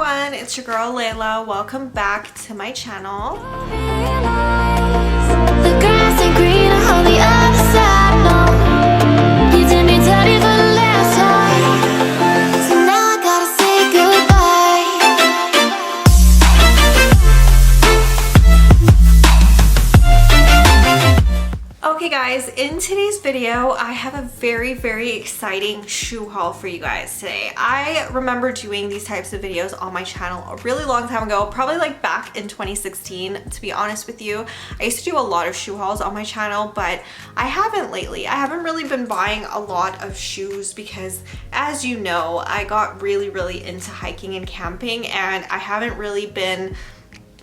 everyone, it's your girl Layla. Welcome back to my channel. The grass ain't green on the other side, no. You did me dirty for the last time, so now I gotta say Okay guys, in today's video, I have a very exciting shoe haul for you guys today. I remember doing these types of videos on my channel a really long time ago, probably like back in 2016, to be honest with you. I used to do a lot of shoe hauls on my channel, but I haven't lately. I haven't really been buying a lot of shoes because, as you know, I got really into hiking and camping, and I haven't really been,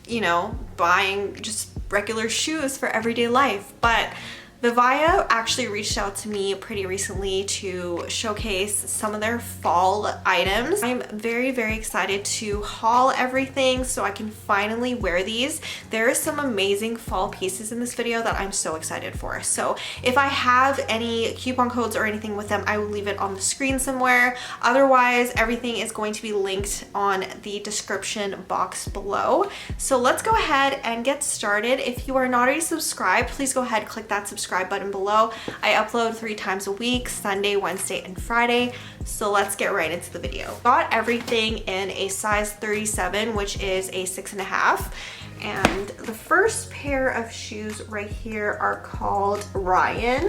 you know, buying just regular shoes for everyday life. But Vivaia actually reached out to me pretty recently to showcase some of their fall items. I'm very excited to haul everything so I can finally wear these. There are some amazing fall pieces in this video that I'm so excited for. So if I have any coupon codes or anything with them, I will leave it on the screen somewhere. Otherwise, everything is going to be linked on the description box below. So let's go ahead and get started. If you are not already subscribed, please go ahead and click that subscribe button below. I upload 3 times a week, Sunday, Wednesday, and Friday. So let's get right into the video. Got everything in a size 37, which is a 6.5. And the first pair of shoes right here are called Ryan.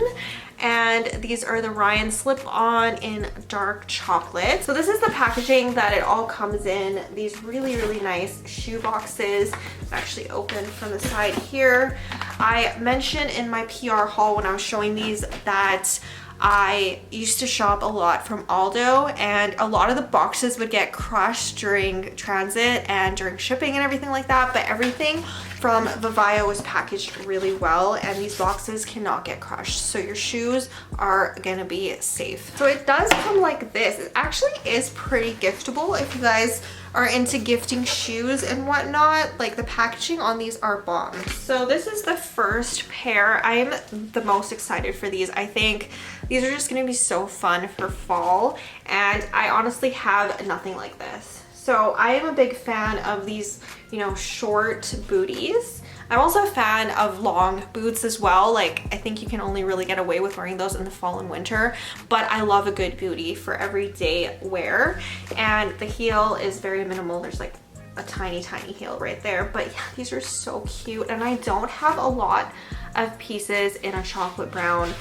And these are the Ryan slip-on in dark chocolate. So this is the packaging that it all comes in. These really nice shoe boxes. It's actually open from the side here. I mentioned in my PR haul when I was showing these that I used to shop a lot from Aldo, and a lot of the boxes would get crushed during transit and during shipping and everything like that, but everything from Vivaia was packaged really well, and these boxes cannot get crushed, so your shoes are gonna be safe. So it does come like this. It actually is pretty giftable if you guys are into gifting shoes and whatnot. Like, the packaging on these are bomb. So this is the first pair. I'm the most excited for these. I think these are just gonna be so fun for fall, and I honestly have nothing like this. So I am a big fan of these, you know, short booties. I'm also a fan of long boots as well. Like, I think you can only really get away with wearing those in the fall and winter, but I love a good bootie for everyday wear. And the heel is very minimal. There's like a tiny heel right there, but yeah, these are so cute. And I don't have a lot of pieces in a chocolate brown.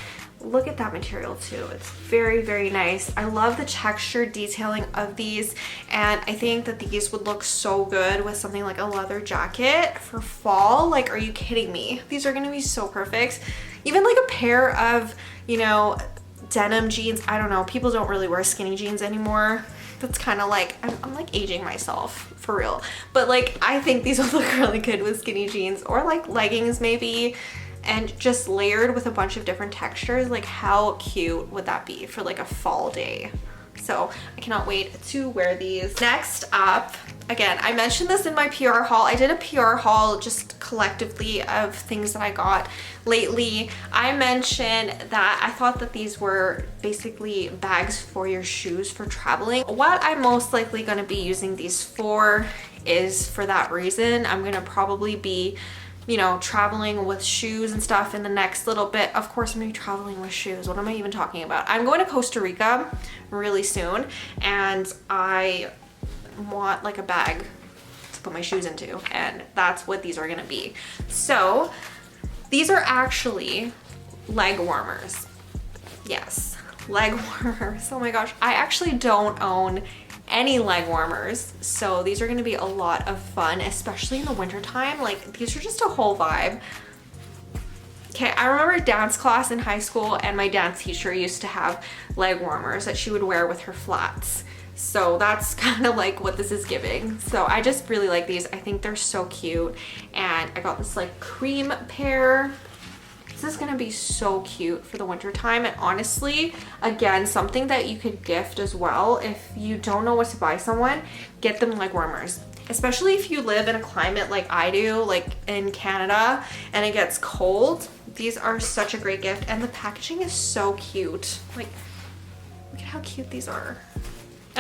Look at that material too. It's very nice. I love the texture detailing of these, and I think that these would look so good with something like a leather jacket for fall. Like, are you kidding me? These are gonna be so perfect. Even like a pair of, you know, denim jeans. I don't know, people don't really wear skinny jeans anymore. That's kind of like, I'm like aging myself for real, but like, I think these would look really good with skinny jeans, or like leggings maybe, and just layered with a bunch of different textures. Like, how cute would that be for like a fall day? So I cannot wait to wear these. Next up, again, I mentioned this in my PR haul. I did a PR haul just collectively of things that I got lately. I mentioned that I thought that these were basically bags for your shoes for traveling. What I'm most likely going to be using these for is for that reason. I'm going to probably be, you know, traveling with shoes and stuff in the next little bit. Of course, I'm gonna be traveling with shoes. What am I even talking about? I'm going to Costa Rica really soon, and I want like a bag to put my shoes into, and that's what these are gonna be. So these are actually leg warmers. Yes, leg warmers. Oh my gosh, I actually don't own any leg warmers, so these are going to be a lot of fun, especially in the winter time. Like, these are just a whole vibe. Okay, I remember dance class in high school, and my dance teacher used to have leg warmers that she would wear with her flats. So that's kind of like what this is giving. So I just really like these. I think they're so cute, and I got this like cream pair. This is gonna be so cute for the winter time, and honestly, again, something that you could gift as well. If you don't know what to buy someone, get them leg warmers. Especially if you live in a climate like I do, like in Canada, and it gets cold. These are such a great gift, and the packaging is so cute. Like, look at how cute these are.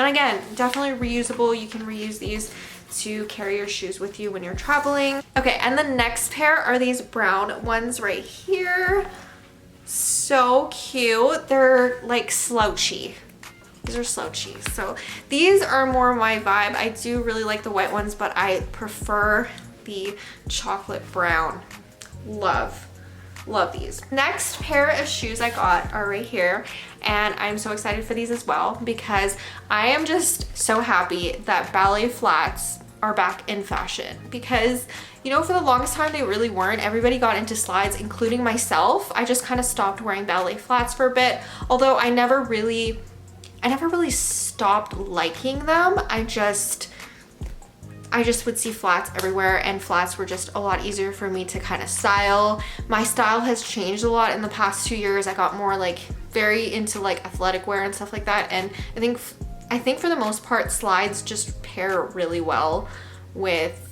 And again, definitely reusable. You can reuse these to carry your shoes with you when you're traveling. Okay, and the next pair are these brown ones right here. So cute. They're like slouchy. These are slouchy. So these are more my vibe. I do really like the white ones, but I prefer the chocolate brown. Love these. Next pair of shoes I got are right here, and I'm so excited for these as well because I am just so happy that ballet flats are back in fashion, because you know, for the longest time they really weren't. Everybody got into slides, including myself. I just kind of stopped wearing ballet flats for a bit, although I never really stopped liking them. I just would see flats everywhere, and flats were just a lot easier for me to kind of style. My style has changed a lot in the past 2 years. I got more like very into like athletic wear and stuff like that, and I think for the most part slides just pair really well with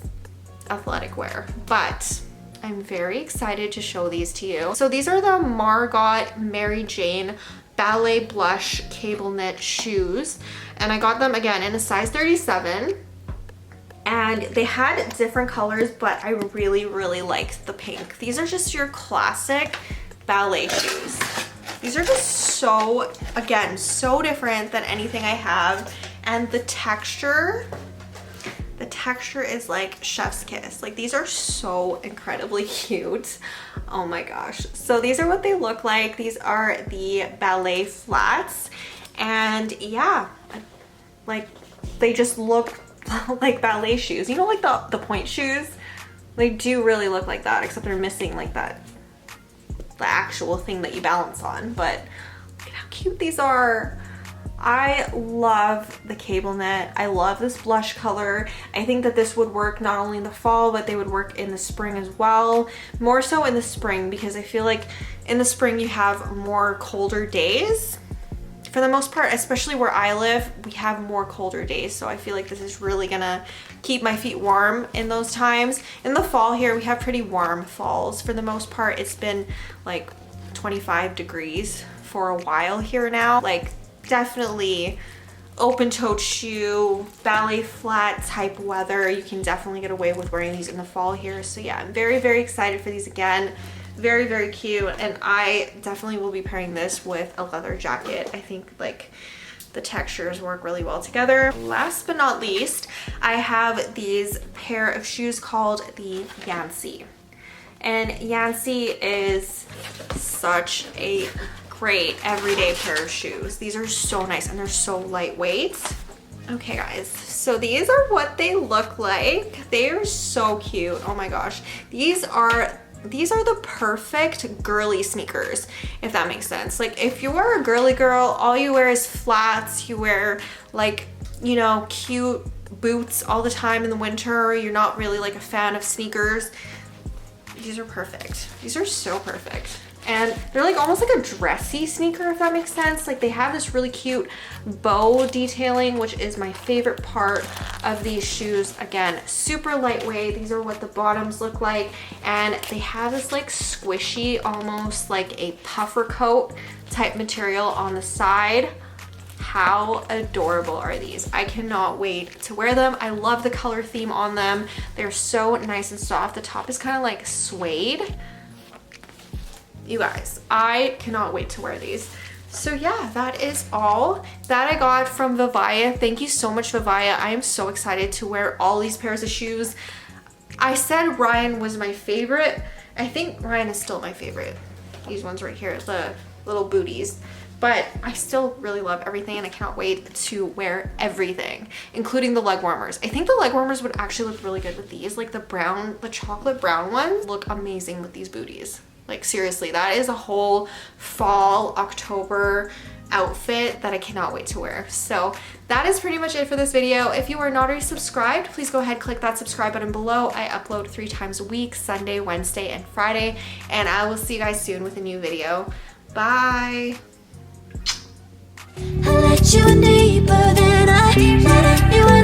athletic wear. But I'm very excited to show these to you. So these are the Margot Mary Jane ballet blush cable knit shoes, and I got them again in a size 37. And they had different colors, but I really liked the pink. These are just your classic ballet shoes. These are just so, again, so different than anything I have. And the texture is like chef's kiss. Like, these are so incredibly cute. Oh my gosh. So these are what they look like. These are the ballet flats. And yeah, like they just look like ballet shoes. You know, like the point shoes? They do really look like that, except they're missing like the actual thing that you balance on. But look at how cute these are. I love the cable knit. I love this blush color. I think that this would work not only in the fall, but they would work in the spring as well. More so in the spring, because I feel like in the spring you have more colder days. For the most part, especially where I live, we have more colder days, so I feel like this is really gonna keep my feet warm in those times. In the fall here, we have pretty warm falls. For the most part, it's been like 25 degrees for a while here now. Like, definitely open-toed shoe, ballet flat type weather. You can definitely get away with wearing these in the fall here. So yeah, I'm very excited for these again. Very cute, and I definitely will be pairing this with a leather jacket. I think like the textures work really well together. Last but not least, I have these pair of shoes called the Yancy. And Yancy is such a great everyday pair of shoes. These are so nice and they're so lightweight. Okay guys, so these are what they look like. They are so cute. Oh my gosh. These are the perfect girly sneakers, if that makes sense. Like, if you are a girly girl, all you wear is flats, you wear like, you know, cute boots all the time in the winter, you're not really like a fan of sneakers, these are perfect. These are so perfect. And they're like almost like a dressy sneaker, if that makes sense. Like, they have this really cute bow detailing, which is my favorite part of these shoes. Again, super lightweight. These are what the bottoms look like. And they have this like squishy, almost like a puffer coat type material on the side. How adorable are these? I cannot wait to wear them. I love the color theme on them. They're so nice and soft. The top is kind of like suede. You guys, I cannot wait to wear these. So yeah, that is all that I got from Vivaia. Thank you so much, Vivaia. I am so excited to wear all these pairs of shoes. I said Ryan was my favorite. I think Ryan is still my favorite. These ones right here, the little booties. But I still really love everything, and I cannot wait to wear everything, including the leg warmers. I think the leg warmers would actually look really good with these. Like the chocolate brown ones look amazing with these booties. Like, seriously, that is a whole fall, October outfit that I cannot wait to wear. So that is pretty much it for this video. If you are not already subscribed, please go ahead, click that subscribe button below. I upload 3 times a week, Sunday, Wednesday, and Friday. And I will see you guys soon with a new video. Bye. I let you in deeper than I let anyone